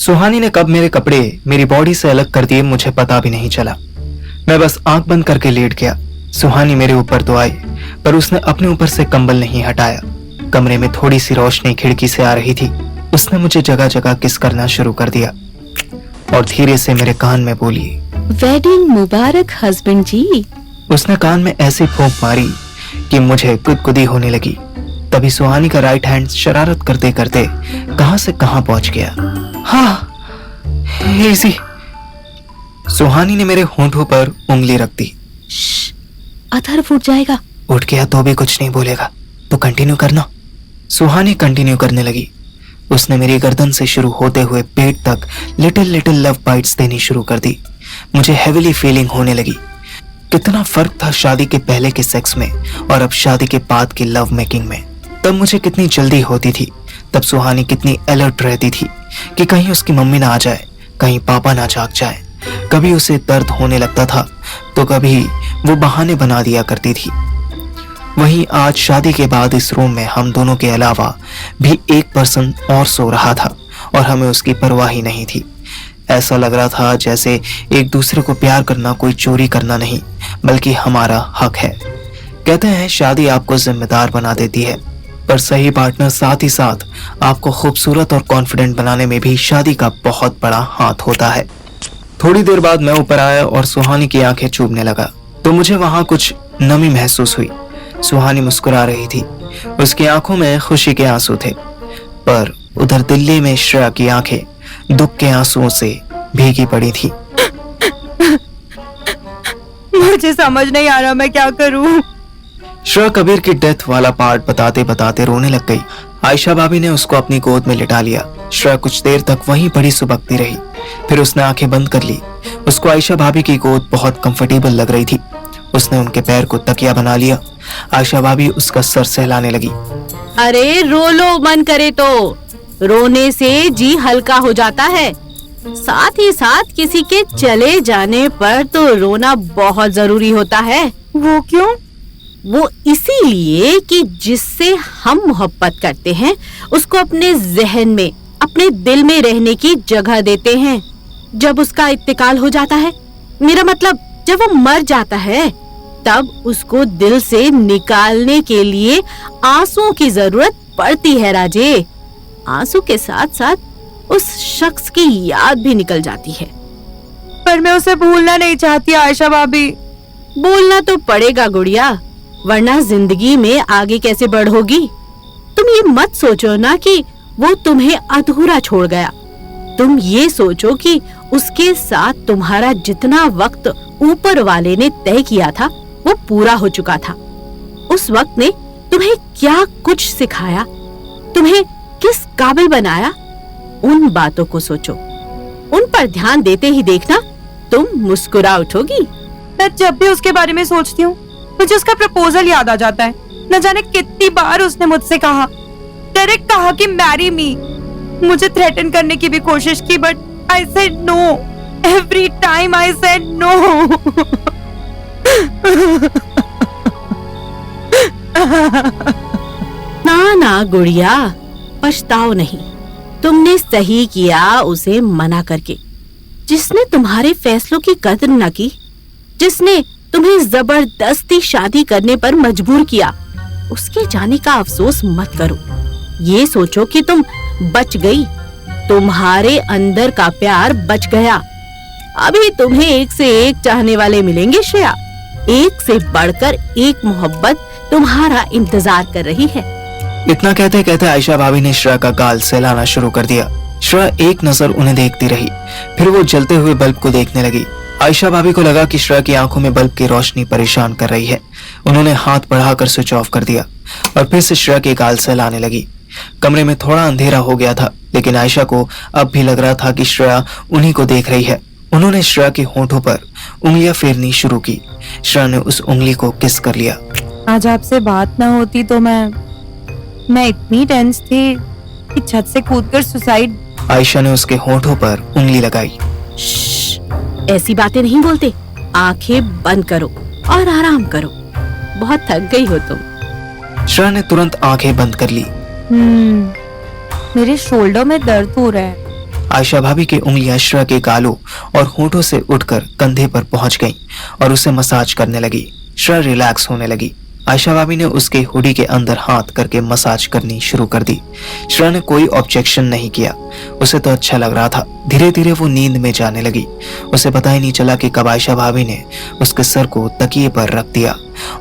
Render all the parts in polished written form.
सुहानी ने कब मेरे कपड़े मेरी बॉडी से अलग कर दिए मुझे पता भी नहीं चला। मैं बस आंख बंद करके लेट गया। सुहानी मेरे ऊपर तो आई, पर उसने अपने ऊपर से कंबल नहीं हटाया। कमरे में थोड़ी सी रोशनी खिड़की से आ रही थी। उसने मुझे जगह जगह किस करना शुरू कर दिया और धीरे से मेरे कान में बोली, वेडिंग मुबारक हस्बैंड जी। उसने कान में ऐसी फूंक मारी कि मुझे गुदगुदी होने लगी। तभी सुहानी का राइट हैंड शरारत करते करते कहां से कहां पहुंच गया। हाँ, इजी। सुहानी ने मेरे होंठों पर उंगली रख दी। अधर फूट जाएगा। उठ गया तो भी कुछ नहीं बोलेगा, तो कंटिन्यू करना। सुहानी कंटिन्यू करने लगी। उसने मेरी गर्दन से शुरू होते हुए पेट तक लिटिल लिटिल लव बाइट्स देनी शुरू कर दी। मुझे हेविली फीलिंग होने लगी। कितना फर्क था शादी के पहले के सेक्स में और अब शादी के बाद की लव मेकिंग में। तब मुझे कितनी जल्दी होती थी, तब सुहानी कितनी अलर्ट रहती थी कि कहीं उसकी मम्मी ना आ जाए, कहीं पापा ना जाग जाए। कभी उसे दर्द होने लगता था तो कभी वो बहाने बना दिया करती थी। वहीं आज शादी के बाद इस रूम में हम दोनों के अलावा भी एक पर्सन और सो रहा था और हमें उसकी परवाह ही नहीं थी। ऐसा लग रहा था जैसे एक दूसरे को प्यार करना कोई चोरी करना नहीं, बल्कि हमारा हक है। कहते हैं शादी आपको जिम्मेदार बना देती है, पर सही पार्टनर साथ ही साथ आपको खूबसूरत और कॉन्फिडेंट बनाने में भी शादी का बहुत बड़ा हाथ होता है। थोड़ी देर बाद मैं ऊपर आया और सुहानी की आंखें चूमने लगा तो मुझे वहां कुछ नमी महसूस हुई। सुहानी मुस्कुरा रही थी, उसकी आंखों में खुशी के आंसू थे, पर उधर दिल्ली में श्रेया की आंखें दुख के आंसुओं से भीगी पड़ी थी। मुझे समझ नहीं आ रहा मैं क्या करूं। श्रेया कबीर की डेथ वाला पार्ट बताते बताते रोने लग गई। आयशा भाभी ने उसको अपनी गोद में लिटा लिया। श्रेया कुछ देर तक वहीं पड़ी सुबकती रही, फिर उसने आंखें बंद कर ली। उसको आयशा भाभी की गोद बहुत कंफर्टेबल लग रही थी। उसने उनके पैर को तकिया बना लिया। आयशा भाभी उसका सर सहलाने लगी। अरे रो लो, मन करे तो। रोने से जी हल्का हो जाता है, साथ ही साथ किसी के चले जाने पर तो रोना बहुत जरूरी होता है। वो क्यों? वो इसीलिए कि जिससे हम मोहब्बत करते हैं उसको अपने जहन में, अपने दिल में रहने की जगह देते हैं। जब उसका इंतकाल हो जाता है, मेरा मतलब जब वो मर जाता है, तब उसको दिल से निकालने के लिए आंसुओं की जरूरत पड़ती है राजे। आंसू के साथ साथ उस शख्स की याद भी निकल जाती है। पर मैं उसे भूलना नहीं चाहती आयशा भाभी। भूलना तो पड़ेगा गुड़िया, वरना जिंदगी में आगे कैसे बढ़ोगी। तुम ये मत सोचो ना कि वो तुम्हें अधूरा छोड़ गया। तुम ये सोचो कि उसके साथ तुम्हारा जितना वक्त ऊपर वाले ने तय किया था वो पूरा हो चुका था। उस वक्त ने तुम्हें क्या कुछ सिखाया, तुम्हें किस काबिल बनाया, उन बातों को सोचो। उन पर ध्यान देते ही देखना तुम मुस्कुरा उठोगी। मैं जब भी उसके बारे में सोचती हूँ मुझे उसका प्रपोजल याद आ जाता है। न जाने कितनी बार उसने मुझसे कहा, डायरेक्ट कहा कि मैरी मी। मुझे थ्रेटन करने की भी कोशिश की, but I said no. Every time I said no. ना ना गुड़िया, पछताओ नहीं। तुमने सही किया उसे मना करके। जिसने तुम्हारे फैसलों की कदर न की, जिसने तुम्हें जबरदस्ती शादी करने पर मजबूर किया, उसके जाने का अफसोस मत करो। ये सोचो कि तुम बच गई, तुम्हारे अंदर का प्यार बच गया। अभी तुम्हें एक से एक चाहने वाले मिलेंगे श्रेया। एक से बढ़कर एक मोहब्बत तुम्हारा इंतजार कर रही है। इतना कहते कहते आयशा भाभी ने श्रेया का गाल सहलाना शुरू कर दिया। श्रेया एक नजर उन्हें देखती रही, फिर वो जलते हुए बल्ब को देखने लगी। आयशा भाभी को लगा कि श्रेया की आंखों में बल्ब की रोशनी परेशान कर रही है। उन्होंने हाथ बढ़ाकर स्विच ऑफ कर दिया और फिर से श्रेया के गाल सहलाने लगी। कमरे में थोड़ा अंधेरा हो गया था, लेकिन आयशा को अब भी लग रहा था कि श्रेया उन्हीं को देख रही है। उन्होंने श्रेया के होंठों पर उंगलियां फेरनी शुरू की। श्रेया ने उस उंगली को किस कर लिया। आज आपसे बात ना होती तो मैं इतनी टेंस थी कि छत से कूदकर सुसाइड। आयशा ने उसके होंठों पर उंगली लगाई। ऐसी बातें नहीं बोलते। आंखें बंद करो और आराम करो, बहुत थक गई हो तुम। श्रेया ने तुरंत आंखें बंद कर ली। मेरे शोल्डर में दर्द हो रहा है। आयशा भाभी की उंगलियां श्रेया के गालों और होठों से उठकर कंधे पर पहुंच गईं और उसे मसाज करने लगी। श्रेया रिलैक्स होने लगी। आयशा भाभी ने उसके हुडी के अंदर हाथ करके मसाज करनी शुरू कर दी। श्रेया ने कोई ऑब्जेक्शन नहीं किया, उसे तो अच्छा लग रहा था। धीरे धीरे वो नींद में जाने लगी। उसे पता ही नहीं चला कि कब आयशा भाभी ने उसके सर को तकिए पर रख दिया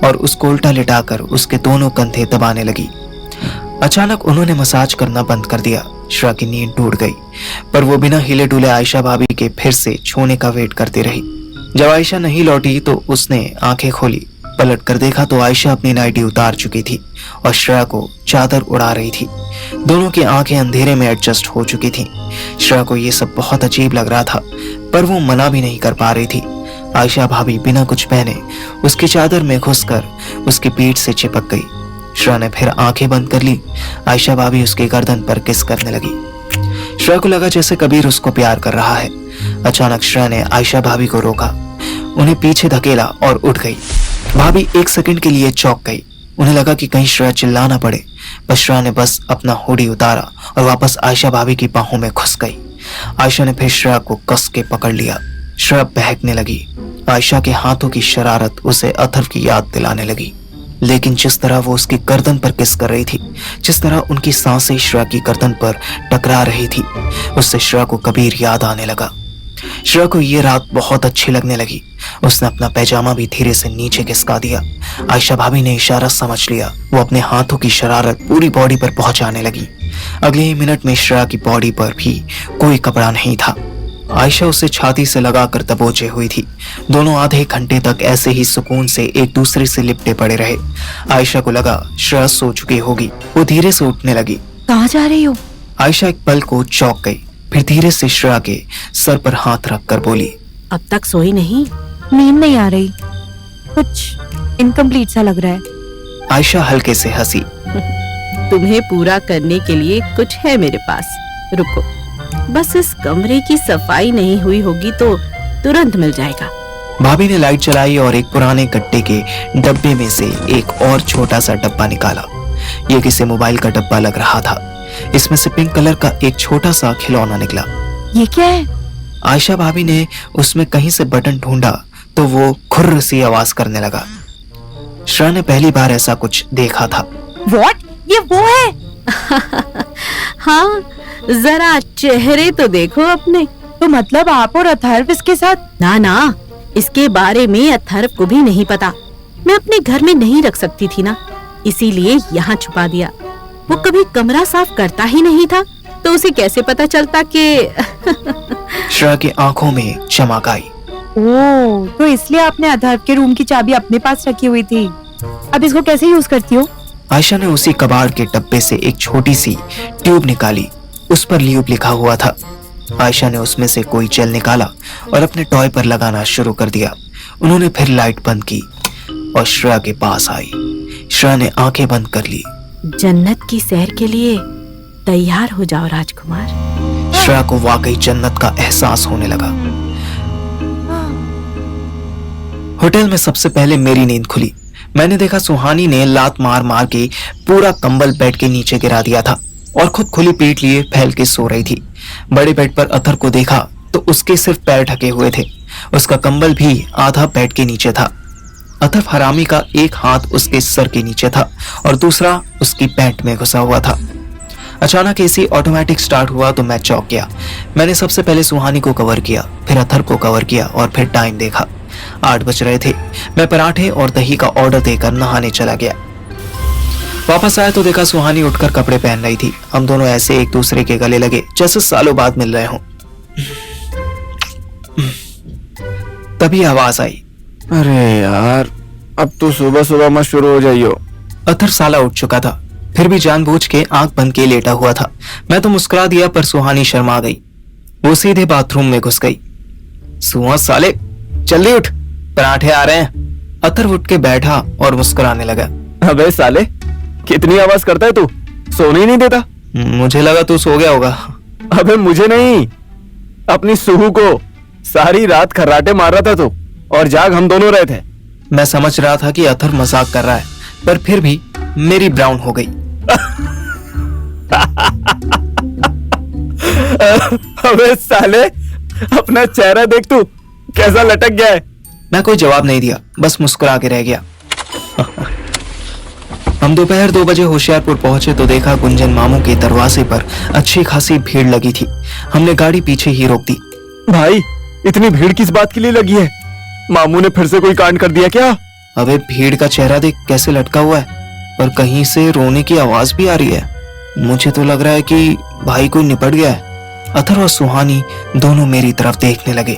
और उसको उल्टा लिटाकर उसके दोनों कंधे दबाने लगी। अचानक उन्होंने मसाज करना बंद कर दिया। श्रेया की नींद टूट गई, पर वो बिना हिले डुले आयशा भाभी के फिर से छूने का वेट करती रही। जब आयशा नहीं लौटी तो उसने आंखें खोली। पलट कर देखा तो आयशा अपनी नाइटी उतार चुकी थी और श्रेया को चादर उड़ा रही थी। दोनों की आंखें अंधेरे में एडजस्ट हो चुकी थीं। श्रेया को ये सब बहुत अजीब लग रहा था, पर वो मना भी नहीं कर पा रही थी। आयशा भाभी बिना कुछ पहने उसकी चादर में घुसकर उसकी पीठ से चिपक गई। श्रेया ने फिर आंखें बंद कर ली। आयशा भाभी उसके गर्दन पर किस करने लगी। श्रेया को लगा जैसे कबीर उसको प्यार कर रहा है। अचानक श्रेया ने आयशा भाभी को रोका, उन्हें पीछे धकेला और उठ गई। भाभी एक सेकंड के लिए चौंक गई। उन्हें लगा कि कहीं श्रेया चिल्ला ना पड़े, पर श्रेया ने बस अपना हुडी उतारा और वापस आयशा भाभी की बाहों में घुस गई। आयशा ने फिर श्रेया को कस के पकड़ लिया। श्रेया बहकने लगी। आयशा के हाथों की शरारत उसे अथर्व की याद दिलाने लगी, लेकिन जिस तरह वो उसकी गर्दन पर किस कर रही थी, जिस तरह उनकी सांसें श्रेया की गर्दन पर टकरा रही थी, उससे श्रेया को कबीर याद आने लगा। श्रेया को ये रात बहुत अच्छी लगने लगी। उसने अपना पैजामा भी धीरे से नीचे खिसका दिया। आयशा भाभी ने इशारा समझ लिया। वो अपने हाथों की शरारत पूरी बॉडी पर पहुंचाने लगी। अगले ही मिनट में श्रेया की बॉडी पर भी कोई कपड़ा नहीं था। आयशा उसे छाती से लगाकर दबोचे हुई थी। दोनों आधे घंटे तक ऐसे ही सुकून से एक दूसरे से लिपटे पड़े रहे। आयशा को लगा श्रेया सो चुकी होगी। वो धीरे से उठने लगी। कहाँ जा रही हो? आयशा एक पल को चौंक गई, फिर धीरे से श्रेया के सर पर हाथ रखकर बोली, अब तक सोई नहीं? नींद नहीं आ रही, कुछ इनकम्प्लीट सा लग रहा है। आयशा हल्के से हंसी। तुम्हें पूरा करने के लिए कुछ है मेरे पास, रुको। बस इस कमरे की सफाई नहीं हुई होगी तो तुरंत मिल जाएगा। भाभी ने लाइट जलाई और एक पुराने गट्टे के डब्बे में से एक और छोटा सा डब्बा निकाला। ये किसी मोबाइल का डब्बा लग रहा था। इसमें से पिंक कलर का एक छोटा सा खिलौना निकला। ये क्या है? आयशा भाभी ने उसमें कहीं से बटन ढूंढा तो वो खुर्र सी आवाज करने लगा। श्रेया ने पहली बार ऐसा कुछ देखा था। What? ये वो है? हाँ, जरा चेहरे तो देखो अपने। तो मतलब आप और अथर्व इसके साथ? ना ना, इसके बारे में अथर्व को भी नहीं पता। मैं अपने घर में नहीं रख सकती थी ना, इसीलिए यहाँ छुपा दिया। वो कभी कमरा साफ करता ही नहीं था, तो उसे कैसे पता चलता कि श्रेया की आंखों में चमक आई। ओह, तो इसलिए आपने अथर्व के रूम की चाबी अपने पास रखी हुई थी। अब इसको कैसे यूज करती हो? आयशा ने उसी कबाड़ के डब्बे से एक छोटी सी ट्यूब निकाली। उस पर ल्यूब लिखा हुआ था। आयशा ने उसमें से कोई जेल निकाला और अपने टॉय पर लगाना शुरू कर दिया। उन्होंने फिर लाइट बंद की और श्रेया के पास आई। श्रेया ने आंखें बंद कर ली। जन्नत की सैर के लिए तैयार हो जाओ राजकुमार। श्रेया को वाकई जन्नत का एहसास होने लगा। होटल में सबसे पहले मेरी नींद खुली। मैंने देखा सुहानी ने लात मार मार के पूरा कंबल बेड के नीचे गिरा दिया था और खुद खुली पीठ लिए फैल के सो रही थी। बड़े बेड पर अथर को देखा तो उसके सिर्फ पैर ढके हुए थे। उसका कंबल भी आधा बेड के नीचे था। अथर हरामी का एक हाथ उसके सर के नीचे था और दूसरा उसकी पैंट में घुसा हुआ था। अचानक एसी ऑटोमेटिक स्टार्ट हुआ तो मैं चौंक गया। मैंने सबसे पहले सुहानी को कवर किया, फिर अथर को कवर किया और फिर टाइम देखा। 8 बज रहे थे। मैं पराठे और दही का ऑर्डर देकर नहाने चला गया। वापस आया तो देखा सुहानी उठकर कपड़े पहन रही थी। हम दोनों ऐसे एक दूसरे के गले लगे जैसे सालों बाद मिल रहे हों। तभी आवाज आई, अरे यार, अब तो सुबह सुबह मत शुरू हो जाइयो। अथर साला उठ चुका था, फिर भी जानबूझ के आंख बंद के लेटा हुआ था। मैं तो मुस्कुरा दिया पर सुहानी शर्मा गई। वो सीधे बाथरूम में घुस गई। सुहा साले जल्दी उठ, पराठे आ रहे हैं। अथर उठ के बैठा और मुस्कुराने लगा। अबे साले, कितनी आवाज करता है तू, सोने ही नहीं देता। मुझे लगा तू सो गया होगा। अबे मुझे नहीं, अपनी सुहू को। सारी रात खर्राटे मार रहा था तू, और जाग हम दोनों रहे थे। मैं समझ रहा था कि अथर मजाक कर रहा है, पर फिर भी मेरी ब्राउन हो गई। अबे साले, अपना चेहरा देख तू कैसा लटक गया है। मैं कोई जवाब नहीं दिया, बस मुस्कुरा के रह गया। हम दोपहर 2 बजे होशियारपुर पहुंचे तो देखा गुंजन मामू के दरवाजे पर अच्छी खासी भीड़ लगी थी। हमने गाड़ी पीछे ही रोक दी। भाई, इतनी भीड़ किस बात के लिए लगी है? मामू ने फिर से कोई कांड कर दिया क्या? अबे भीड़ का चेहरा देख कैसे लटका हुआ है, और कहीं से रोने की आवाज भी आ रही है। मुझे तो लग रहा है कि भाई कोई निपट गया है। अथर्व और सुहानी दोनों मेरी तरफ देखने लगे।